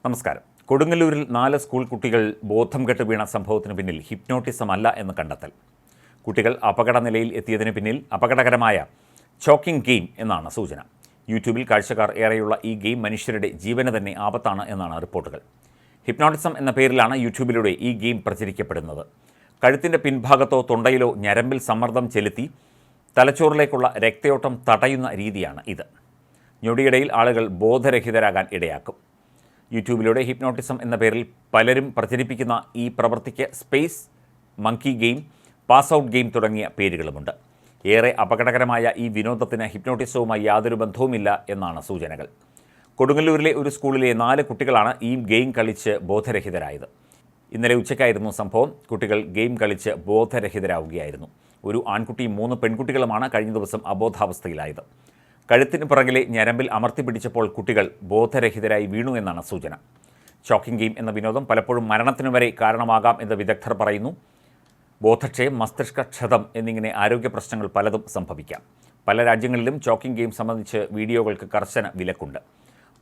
നമസ്കാരം. കൊടുങ്ങല്ലൂരിൽ 4 സ്കൂൾ കുട്ടികൾ ബോധം കെട്ട് വീണ സംഭവത്തിന് പിന്നിൽ ഹിപ്നോട്ടിസം അല്ല എന്ന് കണ്ടെത്തൽ. കുട്ടികൾ അപകട നിലയിൽ എത്തിയതിന് പിന്നിൽ അപകടകരമായ ചോക്കിംഗ് ഗെയിം എന്നാണ് സൂചന. യൂട്യൂബിൽ കാഴ്ചക്കാർ ഏറെയുള്ള ഈ ഗെയിം മനുഷ്യരുടെ ജീവന് തന്നെ ആപത്താണ് എന്നാണ് റിപ്പോർട്ടുകൾ. ഹിപ്നോട്ടിസം എന്ന പേരിലാണ് യൂട്യൂബിലൂടെ ഈ ഗെയിം പ്രചരിക്കപ്പെടുന്നത്. കഴുത്തിൻ്റെ പിൻഭാഗത്തോ തൊണ്ടയിലോ ഞരമ്പിൽ സമ്മർദ്ദം ചെലുത്തി തലച്ചോറിലേക്കുള്ള രക്തയോട്ടം തടയുന്ന രീതിയാണ് ഇത്. ഞൊടിയിടയിൽ ആളുകൾ ബോധരഹിതരാകാൻ ഇടയാക്കും. യൂട്യൂബിലൂടെ ഹിപ്നോട്ടിസം എന്ന പേരിൽ പലരും പ്രചരിപ്പിക്കുന്ന ഈ പ്രവൃത്തിക്ക് space monkey game, pass out game തുടങ്ങിയ പേരുകളുമുണ്ട്. ഏറെ അപകടകരമായ ഈ വിനോദത്തിന് ഹിപ്നോട്ടിസവുമായി യാതൊരു ബന്ധവുമില്ല എന്നാണ് സൂചനകൾ. കൊടുങ്ങല്ലൂരിലെ ഒരു സ്കൂളിലെ 4 കുട്ടികളാണ് ഈ ഗെയിം കളിച്ച് ബോധരഹിതരായത്. ഇന്നലെ ഉച്ചയ്ക്കായിരുന്നു സംഭവം. കുട്ടികൾ ഗെയിം കളിച്ച് ബോധരഹിതരാവുകയായിരുന്നു. ഒരു ആൺകുട്ടിയും 3 പെൺകുട്ടികളുമാണ് കഴിഞ്ഞ ദിവസം അബോധാവസ്ഥയിലായത്. കഴുത്തിന് പിറകിലെ ഞരമ്പിൽ അമർത്തി പിടിച്ചപ്പോൾ കുട്ടികൾ ബോധരഹിതരായി വീണു എന്നാണ് സൂചന. ചോക്കിംഗ് ഗെയിം എന്ന വിനോദം പലപ്പോഴും മരണത്തിനു വരെ കാരണമാകാം എന്ന് വിദഗ്ധർ പറയുന്നു. ബോധക്ഷയം, മസ്തിഷ്കക്ഷതം എന്നിങ്ങനെ ആരോഗ്യ പ്രശ്നങ്ങൾ പലതും സംഭവിക്കാം. പല രാജ്യങ്ങളിലും ചോക്കിംഗ് ഗെയിം സംബന്ധിച്ച് വീഡിയോകൾക്ക് കർശന വിലക്കുണ്ട്.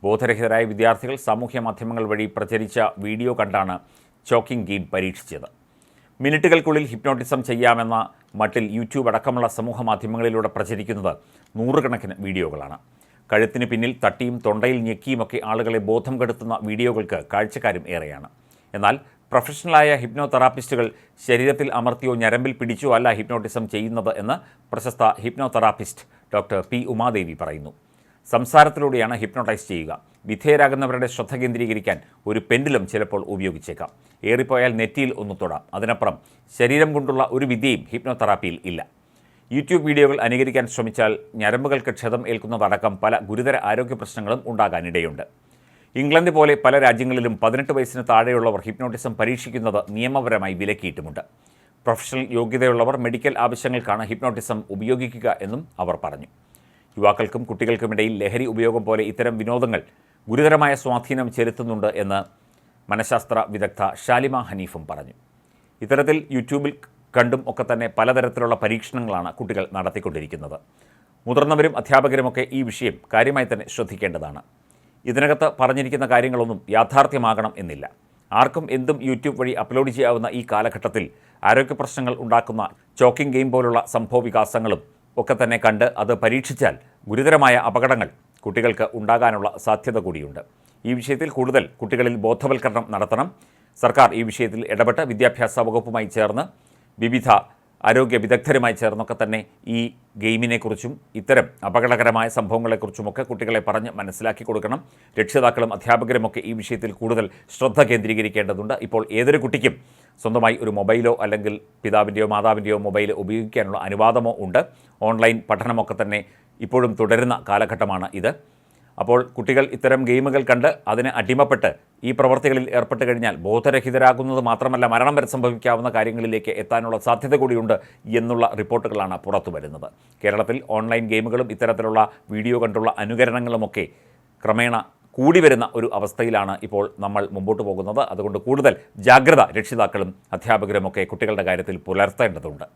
ബോധരഹിതരായ വിദ്യാർത്ഥികൾ സാമൂഹ്യ മാധ്യമങ്ങൾ വഴി പ്രചരിച്ച വീഡിയോ കണ്ടാണ് ചോക്കിംഗ് ഗെയിം പരീക്ഷിച്ചത്. മിനിറ്റുകൾക്കുള്ളിൽ ഹിപ്നോട്ടിസം ചെയ്യാമെന്ന മട്ടിൽ യൂട്യൂബ് അടക്കമുള്ള സമൂഹ മാധ്യമങ്ങളിലൂടെ പ്രചരിക്കുന്നത് 100 കണക്കിന് വീഡിയോകളാണ്. കഴുത്തിന് പിന്നിൽ തട്ടിയും തൊണ്ടയിൽ ഞെക്കിയുമൊക്കെ ആളുകളെ ബോധം കെടുത്തുന്ന വീഡിയോകൾക്ക് കാഴ്ചക്കാരും ഏറെയാണ്. എന്നാൽ പ്രൊഫഷണലായ ഹിപ്നോ തെറാപ്പിസ്റ്റുകൾ ശരീരത്തിൽ അമർത്തിയോ ഞരമ്പിൽ പിടിച്ചോ അല്ല ഹിപ്നോട്ടിസം ചെയ്യുന്നത് എന്ന് പ്രശസ്ത hypno therapist doctor P Umadevi പറയുന്നു. സംസാരത്തിലൂടെയാണ് ഹിപ്നോട്ടൈസ് ചെയ്യുക. വിധേയരാകുന്നവരുടെ ശ്രദ്ധ കേന്ദ്രീകരിക്കാൻ ഒരു പെൻഡുലം ചിലപ്പോൾ ഉപയോഗിച്ചേക്കാം. ഏറിപ്പോയാൽ നെറ്റിയിൽ ഒന്ന് തൊടാം. അതിനപ്പുറം ശരീരം കൊണ്ടുള്ള ഒരു വിദ്യയും ഹിപ്നോ തെറാപ്പിയിൽ ഇല്ല. യൂട്യൂബ് വീഡിയോകൾ അനുകരിക്കാൻ ശ്രമിച്ചാൽ ഞരമ്പുകൾക്ക് ക്ഷതം ഏൽക്കുന്നതടക്കം പല ഗുരുതര ആരോഗ്യ പ്രശ്നങ്ങളും ഉണ്ടാകാനിടയുണ്ട്. ഇംഗ്ലണ്ട് പോലെ പല രാജ്യങ്ങളിലും 18 വയസ്സിന് താഴെയുള്ളവർ ഹിപ്നോട്ടിസം പരീക്ഷിക്കുന്നത് നിയമപരമായി വിലക്കിയിട്ടുമുണ്ട്. പ്രൊഫഷണൽ യോഗ്യതയുള്ളവർ മെഡിക്കൽ ആവശ്യങ്ങൾക്കാണ് ഹിപ്നോട്ടിസം ഉപയോഗിക്കുക എന്നും അവർ പറഞ്ഞു. യുവാക്കൾക്കും കുട്ടികൾക്കുമിടയിൽ ലഹരി ഉപയോഗം പോലെ ഇത്തരം വിനോദങ്ങൾ ഗുരുതരമായ സ്വാധീനം ചെലുത്തുന്നുണ്ട് എന്ന് മനഃശാസ്ത്ര വിദഗ്ധ ഷാലിമ ഹനീഫും പറഞ്ഞു. ഇത്തരത്തിൽ യൂട്യൂബിൽ കണ്ടും ഒക്കെ തന്നെ പലതരത്തിലുള്ള പരീക്ഷണങ്ങളാണ് കുട്ടികൾ നടത്തിക്കൊണ്ടിരിക്കുന്നത്. മുതിർന്നവരും അധ്യാപകരുമൊക്കെ ഈ വിഷയം കാര്യമായി തന്നെ ശ്രദ്ധിക്കേണ്ടതാണ്. ഇതിനകത്ത് പറഞ്ഞിരിക്കുന്ന കാര്യങ്ങളൊന്നും യാഥാർത്ഥ്യമാകണം എന്നില്ല. ആർക്കും എന്തും യൂട്യൂബ് വഴി അപ്ലോഡ് ചെയ്യാവുന്ന ഈ കാലഘട്ടത്തിൽ ആരോഗ്യ പ്രശ്നങ്ങൾ ഉണ്ടാക്കുന്ന ചോക്കിംഗ് ഗെയിം പോലുള്ള സംഭവവികാസങ്ങളും ഒക്കെ തന്നെ കണ്ട് അത് പരീക്ഷിച്ചാൽ ഗുരുതരമായ അപകടങ്ങൾ കുട്ടികൾക്ക് ഉണ്ടാകാനുള്ള സാധ്യത കൂടിയുണ്ട്. ഈ വിഷയത്തിൽ കൂടുതൽ കുട്ടികളിൽ ബോധവൽക്കരണം നടത്തണം. സർക്കാർ ഈ വിഷയത്തിൽ ഇടപെട്ട് വിദ്യാഭ്യാസ വകുപ്പുമായി ചേർന്ന് വിവിധ ആരോഗ്യ വിദഗ്ധരുമായി ചേർന്നൊക്കെ തന്നെ ഈ ഗെയിമിനെക്കുറിച്ചും ഇത്തരം അപകടകരമായ സംഭവങ്ങളെക്കുറിച്ചുമൊക്കെ കുട്ടികളെ പറഞ്ഞ് മനസ്സിലാക്കി കൊടുക്കണം. രക്ഷിതാക്കളും അധ്യാപകരുമൊക്കെ ഈ വിഷയത്തിൽ കൂടുതൽ ശ്രദ്ധ കേന്ദ്രീകരിക്കേണ്ടതുണ്ട്. ഇപ്പോൾ ഏതൊരു കുട്ടിക്കും സ്വന്തമായി ഒരു മൊബൈലോ അല്ലെങ്കിൽ പിതാവിൻ്റെയോ മാതാവിൻ്റെയോ മൊബൈൽ ഉപയോഗിക്കാനുള്ള അനുവാദമോ ഉണ്ട്. ഓൺലൈൻ പഠനമൊക്കെ തന്നെ ഇപ്പോഴും തുടരുന്ന കാലഘട്ടമാണ് ഇത്. അപ്പോൾ കുട്ടികൾ ഇത്തരം ഗെയിമുകൾ കണ്ട് അതിന് അടിമപ്പെട്ട് ഈ പ്രവർത്തികളിൽ ഏർപ്പെട്ട് കഴിഞ്ഞാൽ ബോധരഹിതരാകുന്നത് മാത്രമല്ല മരണം വരെ സംഭവിക്കാവുന്ന കാര്യങ്ങളിലേക്ക് എത്താനുള്ള സാധ്യത കൂടിയുണ്ട് എന്നുള്ള റിപ്പോർട്ടുകളാണ് പുറത്തു വരുന്നത്. കേരളത്തിൽ ഓൺലൈൻ ഗെയിമുകളും ഇത്തരത്തിലുള്ള വീഡിയോ കണ്ടുള്ള അനുകരണങ്ങളുമൊക്കെ ക്രമേണ കൂടി വരുന്ന ഒരു അവസ്ഥയിലാണ് ഇപ്പോൾ നമ്മൾ മുമ്പോട്ട് പോകുന്നത്. അതുകൊണ്ട് കൂടുതൽ ജാഗ്രത രക്ഷിതാക്കളും അധ്യാപകരുമൊക്കെ കുട്ടികളുടെ കാര്യത്തിൽ പുലർത്തേണ്ടതുണ്ട്.